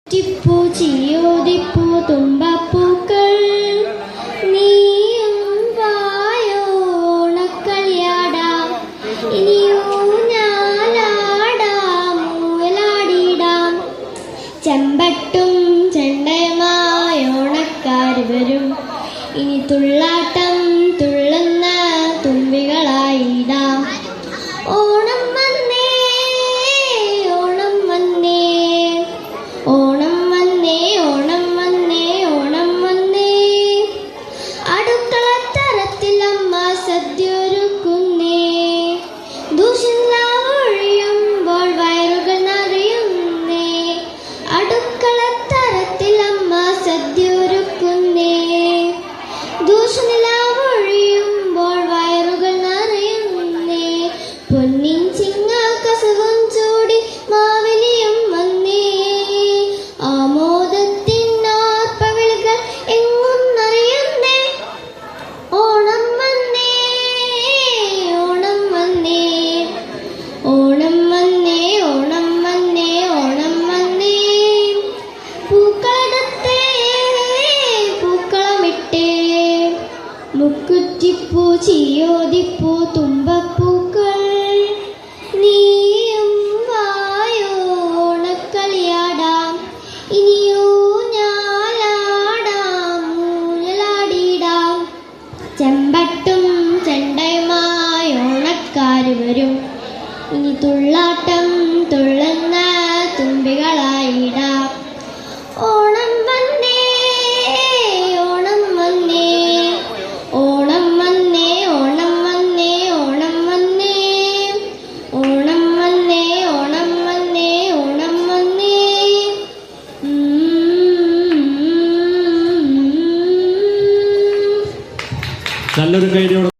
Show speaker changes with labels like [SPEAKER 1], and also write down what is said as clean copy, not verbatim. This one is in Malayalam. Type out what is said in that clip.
[SPEAKER 1] ടിപ്പു ചിയോദിപ്പു തുമ്പപ്പൂക്കൾ നീയും വായോണക്കളിയാടാം ഇനിയൂഞ്ഞാലാടാം മൂവലാടിയിടാം ചെമ്പട്ടും ചെണ്ടയുമായോണക്കാർ വരും ഇനി തുള്ളാട്ടം തുള്ളുന്ന തുമ്പികളായിടാം. ഓണം വന്നേ ഓണം വന്നേ ഓണം വന്നേ ഓണം വന്നേ ഓണം വന്നേ അടുക്കളത്തരത്തിൽ അമ്മ സദ്യ ഒരുക്കുന്നേ ദൂഷ്യങ്ങളൊഴിയുമ്പോൾ വയറുകൾ നിറയുന്നേ അടുക്കളത്തരത്തിൽ അമ്മ സദ്യ ഒരുക്കുന്നേ ദൂഷ്യനിലാവൊഴിയുമ്പോൾ വയറുകൾ നിറയുന്നേ പൊന്നിൻ ചിങ്ങ കസവും ചൂടി മാവേലിയും വന്നേ ആമോദത്തിനാർപ്പവിളികൾ എങ്ങും നിറയുന്നേ ഓണം വന്നേ ഓണം വന്നേ ഓണം വന്നേ ഓണം വന്നേ ഓണം വന്നേ പൂക്കളത്തെ പൂക്കളമിട്ടേ മുക്കുറ്റിപ്പൂ ചിയോദിപ്പൂ തുമ്പപ്പൂക്കൾ നീയും വായോണക്കളിയാടാം ഇനിയൂഞ്ഞാലാടാം മൂഞ്ഞലാടിയിടാം ചെമ്പട്ടും ചെണ്ടയുമായോണക്കാർ വരും ഇനി തുള്ളാട്ടം തുള്ളുന്ന തുമ്പികളായിടാം. ഓണം വന്നേ ഓണം വന്നേ ഓണം വന്നേ ഓണം വന്നേ ഓണം വന്നേ ഓണം വന്നേ ഓണം വന്നേ ഓണം വന്നേ.
[SPEAKER 2] നല്ലൊരു കൈയോടെ